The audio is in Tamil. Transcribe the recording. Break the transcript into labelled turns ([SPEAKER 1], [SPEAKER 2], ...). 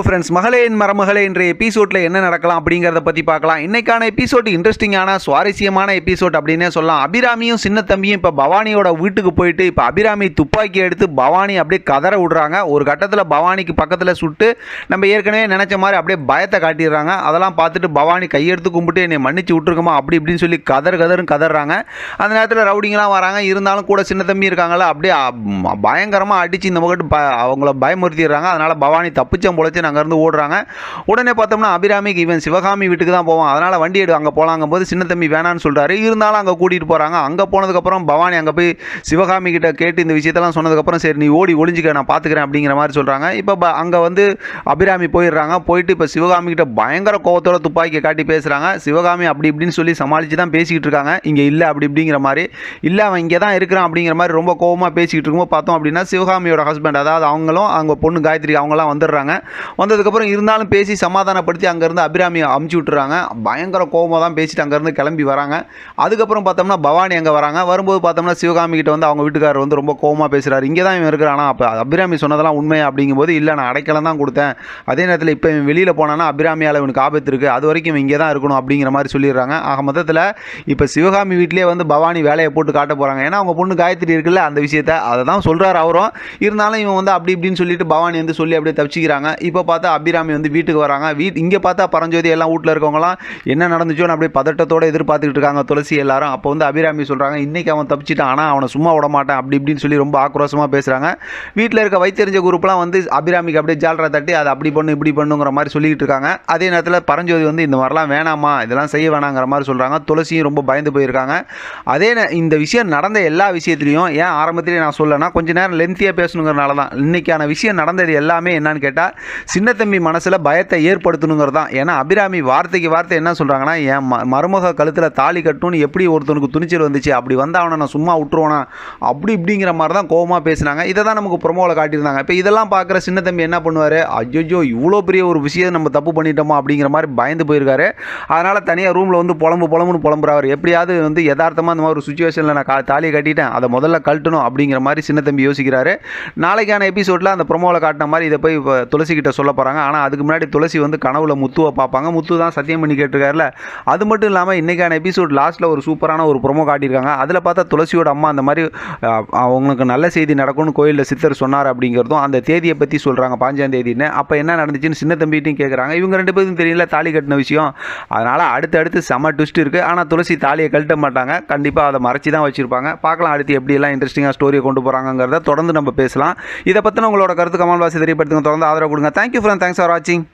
[SPEAKER 1] ஃப்ரெண்ட்ஸ், மகளேன் மரமகளே என்ற எபிசோடில் என்ன நடக்கலாம் அப்படிங்கிறத பற்றி பார்க்கலாம். இன்றைக்கான எபிசோட் இன்ட்ரெஸ்டிங்கான சுவாரஸ்யமான எபிசோட் அப்படின்னே சொல்லலாம். அபிராமியும் சின்ன தம்பியும் இப்போ பவானியோட வீட்டுக்கு போயிட்டு இப்போ அபிராமி துப்பாக்கி எடுத்து பவானி அப்படியே கதற விடுறாங்க. ஒரு கட்டத்தில் பவானிக்கு பக்கத்தில் சுட்டு நம்ம ஏற்கனவே நினச்ச மாதிரி அப்படியே பயத்தை காட்டிடுறாங்க. அதெல்லாம் பார்த்துட்டு பவானி கையெடுத்து கும்பிட்டு என்னை மன்னிச்சு விட்டுருக்குமா அப்படி இப்படின்னு சொல்லி கதறாங்க. அந்த நேரத்தில் ரவுடிங்கெலாம் வராங்க. இருந்தாலும் கூட சின்ன தம்பி இருக்காங்களா அப்படியே பயங்கரமாக அடித்து இந்த பக்கத்து அவங்கள பயமுறுத்திடுறாங்க. அதனால் பவானி தப்பிச்சம் பொழைச்சு அங்கேருந்து ஓடுறாங்க. உடனே பார்த்தோம்னா அபிராமிக்கு இவன் சிவகாமி வீட்டுக்கு தான் போவான். அதனால் வண்டி எடு அங்கே போகலாங்கும் போது சின்ன தம்பி வேணான்னு சொல்கிறாரு. இருந்தாலும் அங்கே கூட்டிகிட்டு போகிறாங்க. அங்கே போனதுக்கப்புறம் பவானி அங்கே போய் சிவகாமி கிட்ட கேட்டு இந்த விஷயத்தெல்லாம் சொன்னதுக்கப்புறம் சரி நீ ஓடி ஒளிஞ்சிக்க நான் பார்த்துக்கிறேன் அப்படிங்கிற மாதிரி சொல்கிறாங்க. இப்போ அங்கே வந்து அபிராமி போயிடுறாங்க. போயிட்டு இப்போ சிவகாமி கிட்ட பயங்கர கோவத்தோட துப்பாக்கியை காட்டி பேசுகிறாங்க. சிவகாமி அப்படி இப்படின்னு சொல்லி சமாளித்து தான் பேசிக்கிட்டு இருக்காங்க. இங்கே இல்லை அப்படி இப்படிங்கிற மாதிரி இல்லை அவன் இங்கே தான் இருக்கிறான் அப்படிங்கிற மாதிரி ரொம்ப கோவமாக பேசிக்கிட்டு இருக்கும்போது பார்த்தோம் அப்படின்னா சிவகாமியோட ஹஸ்பண்ட் அதாவது அவங்களும் அவங்க பொண்ணு காயத்ரி அவங்களாம் வந்துடுறாங்க. வந்ததுக்கப்புறம் இருந்தாலும் பேசி சமாதானப்படுத்தி அங்கேருந்து அபிராமியை அமுச்சு விட்டுறாங்க. பயங்கர கோபமாக தான் பேசிட்டு அங்கேருந்து கிளம்பி வராங்க. அதுக்கப்புறம் பார்த்தோம்னா பவானி அங்கே வராங்க. வரும்போது பார்த்தோம்னா சிவகாமி கிட்ட வந்து அவங்க வீட்டுக்காரர் வந்து ரொம்ப கோபமாக பேசுகிறாரு. இங்கே தான் இவன் இருக்கிறானா அப்போ அபிராமி சொன்னதெல்லாம் உண்மையா அப்படிங்கும்போது இல்லை நான் அடைக்கலம் தான் கொடுத்தேன். அதே நேரத்தில் இப்போ இவன் வெளியில் போனான்னா அபிராமியால் இவனுக்கு ஆபத்து இருக்குது. அது வரைக்கும் இவன் இங்கே தான் இருக்கணும் அப்படிங்கிற மாதிரி சொல்லிடுறாங்க. ஆக மொத்தத்தில் இப்போ சிவகாமி வீட்டிலே வந்து பவானி வேலையை போட்டு காட்ட போகிறாங்க. ஏன்னா அவங்க பொண்ணு காயத்ரி இருக்குல்ல அந்த விஷயத்தை அதை தான் சொல்கிறார் அவரும். இருந்தாலும் இவன் வந்து அப்படி இப்படின்னு சொல்லிட்டு பவானி வந்து சொல்லி அப்படியே தப்பிச்சிக்கிறாங்க. இப்போ பார்த்தா அபிராமி வந்து வீட்டுக்கு வராங்க. இங்கே பார்த்தா பரஞ்சோதி எல்லாம் வீட்டில் இருக்கவங்களாம் என்ன நடந்துச்சோன்னு அப்படியே பதட்டத்தோடு எதிர்பார்த்துக்கிட்டு இருக்காங்க துளசி எல்லாரும். அப்போ வந்து அபிராமி சொல்கிறாங்க இன்றைக்கி அவன் தப்பிச்சிட்டான் ஆனால் அவனை சும்மா விட மாட்டேன் அப்படி இப்படின்னு சொல்லி ரொம்ப ஆக்ரோஷமாக பேசுகிறாங்க. வீட்டில் இருக்க வைத்தறிஞ்ச குரூப்லாம் வந்து அபிராமிக்கு அப்படியே ஜாலரை தட்டி அதை அப்படி பண்ணு இப்படி பண்ணுங்கிற மாதிரி சொல்லிக்கிட்டு இருக்காங்க. அதே நேரத்தில் பரஞ்சோதி வந்து இந்த மாதிரிலாம் வேணாமா இதெல்லாம் செய்ய வேணாங்கிற மாதிரி சொல்கிறாங்க. துளசியும் ரொம்ப பயந்து போயிருக்காங்க. இந்த விஷயம் நடந்த எல்லா விஷயத்துலையும் ஏன் ஆரம்பத்திலேயே நான் சொல்லலைன்னா கொஞ்சம் நேரம் லென்த்தியாக பேசணுங்கிறனால தான். இன்றைக்கான விஷயம் நடந்தது எல்லாமே என்னன்னு கேட்டால் சின்ன தம்பி மனசில் பயத்தை ஏற்படுத்தணுங்கிறது தான். ஏன்னா அபிராமி வார்த்தைக்கு வார்த்தை என்ன சொல்கிறாங்கன்னா என் மருமக கழுத்தில் தாலி கட்டணும்னு எப்படி ஒருத்தனுக்கு துணிச்சல் வந்துச்சு அப்படி வந்தால் அவனை நான் சும்மா விட்டுருவானா அப்படி இப்படிங்கிற மாதிரி தான் கோபமாக பேசினாங்க. இதை தான் நமக்கு ப்ரொமோவில் காட்டியிருந்தாங்க. இப்போ இதெல்லாம் பார்க்குற சின்ன தம்பி என்ன பண்ணுவார் ஐயோ இவ்வளோ பெரிய ஒரு விஷயம் நம்ம தப்பு பண்ணிட்டோமா அப்படிங்கிற மாதிரி பயந்து போயிருக்காரு. அதனால் தனியாக ரூமில் வந்து புலம்புன்னு புலம்புறாரு. எப்படியாவது வந்து யதார்த்தமாக அந்த மாதிரி ஒரு சுச்சுவேஷனில் நான் தாலியை கட்டிட்டேன் அதை முதல்ல கழட்டணும் அப்படிங்கிற மாதிரி சின்ன தம்பி யோசிக்கிறாரு. நாளைக்கான எபிசோடில் அந்த ப்ரொமோவில் காட்டின மாதிரி இதை போய் துளசி கிட்ட சொல்ல போகிறாங்க. ஆனால் அதுக்கு முன்னாடி துளசி வந்து கனவுல முத்துவை பார்ப்பாங்க. முத்து தான் சத்தியம் பண்ணி கேட்டிருக்காருல. அது மட்டும் இல்லாமல் இன்றைக்கான எபிசோட் லாஸ்ட்டில் ஒரு சூப்பரான ஒரு ப்ரொமோ காட்டியிருக்காங்க. அதில் பார்த்தா துளசியோட அம்மா அந்த மாதிரி அவங்களுக்கு நல்ல செய்தி நடக்கும்னு கோயிலில் சித்தர் சொன்னார் அப்படிங்கிறதும் அந்த தேதியை பற்றி சொல்கிறாங்க 5ஆம் தேதின்னு. அப்போ என்ன நடந்துச்சுன்னு சின்ன தம்பிட்டையும் கேட்குறாங்க. இவங்க 2 பேருக்கும் தெரியல தாலி கட்டின விஷயம். அதனால் அடுத்து செம ட்விஸ்ட் இருக்குது. ஆனால் துளசி தாலியை கழட்ட மாட்டாங்க. கண்டிப்பாக அதை மறைச்சி தான் வச்சுருப்பாங்க. பார்க்கலாம் அடுத்து எப்படியெல்லாம் இன்ட்ரெஸ்டிங்காக ஸ்டோரியை கொண்டு போகிறாங்கிறத தொடர்ந்து நம்ம பேசலாம். இதை பற்றின உங்களோட கருத்து கமெண்ட் பாக்ஸில் தெரியப்படுத்துங்க. தொடர்ந்து ஆதரவு கொடுங்க. Thank you friend. தேங்க்ஸ் ஃபார் வாட்சிங்.